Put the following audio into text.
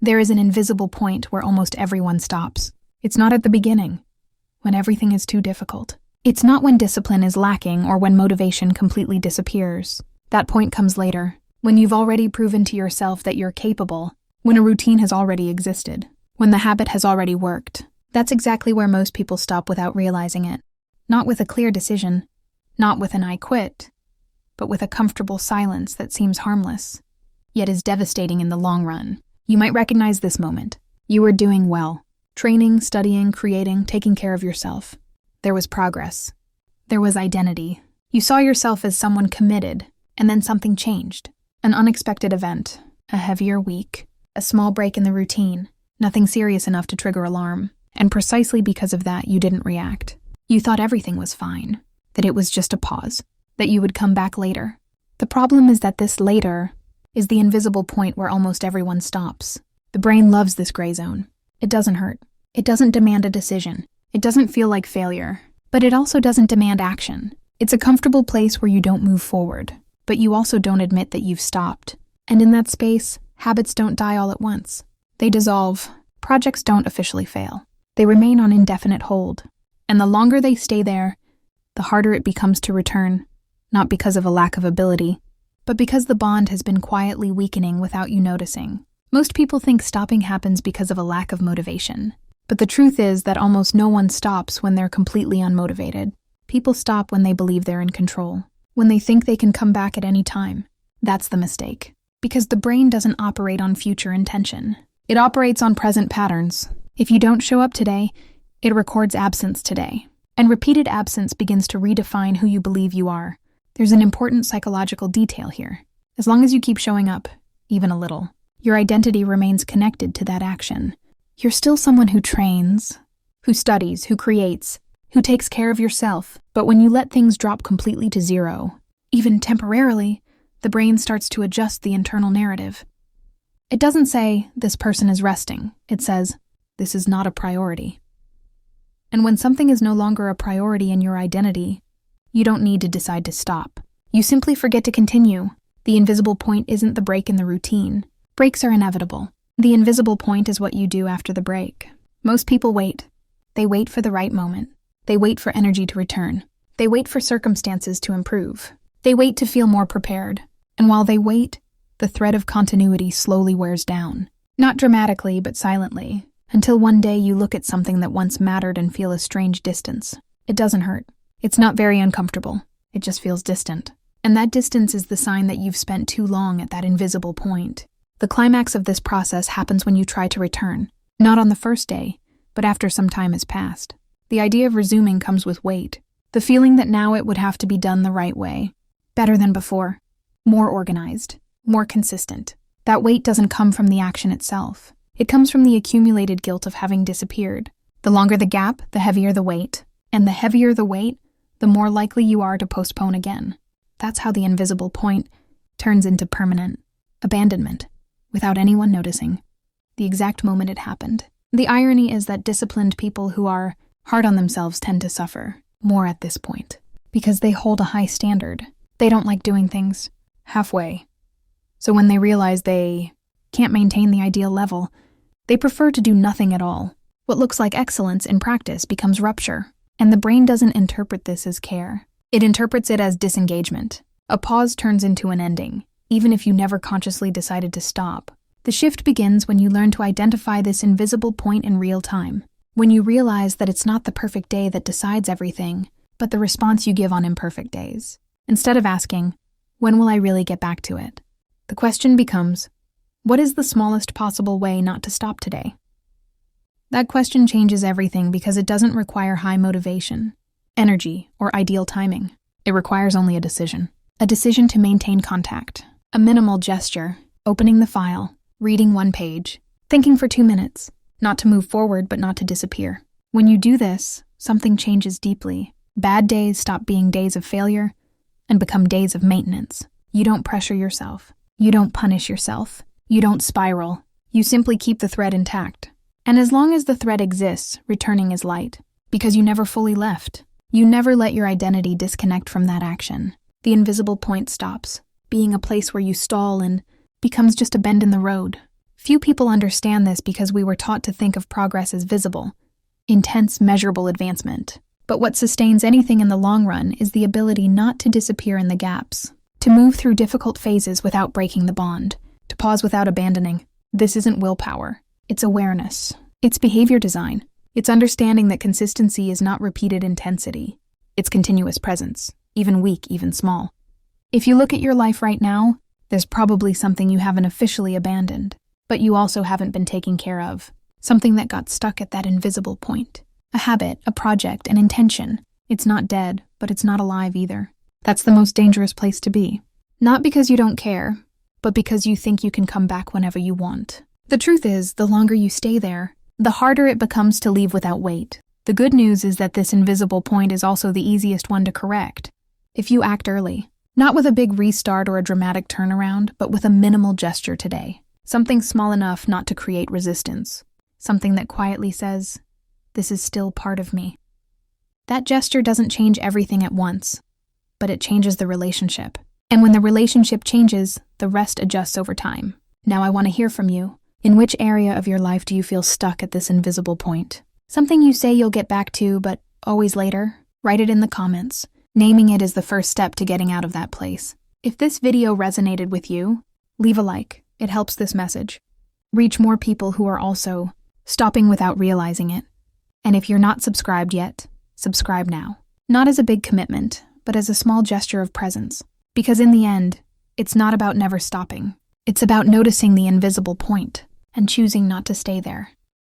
There is an invisible point where almost everyone stops. It's not at the beginning, when everything is too difficult. It's not when discipline is lacking or when motivation completely disappears. That point comes later, when you've already proven to yourself that you're capable, when a routine has already existed, when the habit has already worked. That's exactly where most people stop without realizing it. Not with a clear decision, not with an "I quit," but with a comfortable silence that seems harmless, yet is devastating in the long run. You might recognize this moment. You were doing well. Training, studying, creating, taking care of yourself. There was progress. There was identity. You saw yourself as someone committed, and then something changed. An unexpected event, a heavier week, a small break in the routine, nothing serious enough to trigger alarm. And precisely because of that, you didn't react. You thought everything was fine, that it was just a pause, that you would come back later. The problem is that this later is the invisible point where almost everyone stops. The brain loves this gray zone. It doesn't hurt. It doesn't demand a decision. It doesn't feel like failure. But it also doesn't demand action. It's a comfortable place where you don't move forward, but you also don't admit that you've stopped. And in that space, habits don't die all at once. They dissolve. Projects don't officially fail. They remain on indefinite hold. And the longer they stay there, the harder it becomes to return, not because of a lack of ability, but because the bond has been quietly weakening without you noticing. Most people think stopping happens because of a lack of motivation. But the truth is that almost no one stops when they're completely unmotivated. People stop when they believe they're in control, when they think they can come back at any time. That's the mistake. Because the brain doesn't operate on future intention. It operates on present patterns. If you don't show up today, it records absence today. And repeated absence begins to redefine who you believe you are. There's an important psychological detail here. As long as you keep showing up, even a little, your identity remains connected to that action. You're still someone who trains, who studies, who creates, who takes care of yourself. But when you let things drop completely to zero, even temporarily, the brain starts to adjust the internal narrative. It doesn't say, "This person is resting." It says, "This is not a priority." And when something is no longer a priority in your identity, you don't need to decide to stop. You simply forget to continue. The invisible point isn't the break in the routine. Breaks are inevitable. The invisible point is what you do after the break. Most people wait. They wait for the right moment. They wait for energy to return. They wait for circumstances to improve. They wait to feel more prepared. And while they wait, the thread of continuity slowly wears down. Not dramatically, but silently, until one day you look at something that once mattered and feel a strange distance. It doesn't hurt. It's not very uncomfortable. It just feels distant. And that distance is the sign that you've spent too long at that invisible point. The climax of this process happens when you try to return, not on the first day, but after some time has passed. The idea of resuming comes with weight, the feeling that now it would have to be done the right way, better than before, more organized, more consistent. That weight doesn't come from the action itself. It comes from the accumulated guilt of having disappeared. The longer the gap, the heavier the weight. And the heavier the weight, the more likely you are to postpone again. That's how the invisible point turns into permanent abandonment, without anyone noticing, the exact moment it happened. The irony is that disciplined people who are hard on themselves tend to suffer more at this point, because they hold a high standard. They don't like doing things halfway. So when they realize they can't maintain the ideal level, they prefer to do nothing at all. What looks like excellence in practice becomes rupture, and the brain doesn't interpret this as care. It interprets it as disengagement. A pause turns into an ending, even if you never consciously decided to stop. The shift begins when you learn to identify this invisible point in real time, when you realize that it's not the perfect day that decides everything, but the response you give on imperfect days. Instead of asking, "When will I really get back to it?" the question becomes, "What is the smallest possible way not to stop today?" That question changes everything because it doesn't require high motivation, energy, or ideal timing. It requires only a decision to maintain contact, a minimal gesture, opening the file, reading one page, thinking for 2 minutes, not to move forward but not to disappear. When you do this, something changes deeply. Bad days stop being days of failure and become days of maintenance. You don't pressure yourself. You don't punish yourself. You don't spiral. You simply keep the thread intact. And as long as the thread exists, returning is light, because you never fully left. You never let your identity disconnect from that action. The invisible point stops, being a place where you stall and becomes just a bend in the road, Few people understand this because we were taught to think of progress as visible, intense, measurable advancement. But what sustains anything in the long run is the ability not to disappear in the gaps, to move through difficult phases without breaking the bond, to pause without abandoning. This isn't willpower. It's awareness. It's behavior design. It's understanding that consistency is not repeated intensity. It's continuous presence, even weak, even small. If you look at your life right now, there's probably something you haven't officially abandoned, but you also haven't been taking care of. Something that got stuck at that invisible point. A habit, a project, an intention. It's not dead, but it's not alive either. That's the most dangerous place to be. Not because you don't care, but because you think you can come back whenever you want. The truth is, the longer you stay there, the harder it becomes to leave without weight. The good news is that this invisible point is also the easiest one to correct. If you act early, not with a big restart or a dramatic turnaround, but with a minimal gesture today. Something small enough not to create resistance. Something that quietly says, "This is still part of me." That gesture doesn't change everything at once, but it changes the relationship. And when the relationship changes, the rest adjusts over time. Now I want to hear from you. In which area of your life do you feel stuck at this invisible point? Something you say you'll get back to, but always later? Write it in the comments. Naming it is the first step to getting out of that place. If this video resonated with you, leave a like. It helps this message reach more people who are also stopping without realizing it. And if you're not subscribed yet, subscribe now. Not as a big commitment, but as a small gesture of presence. Because in the end, it's not about never stopping. It's about noticing the invisible point and choosing not to stay there.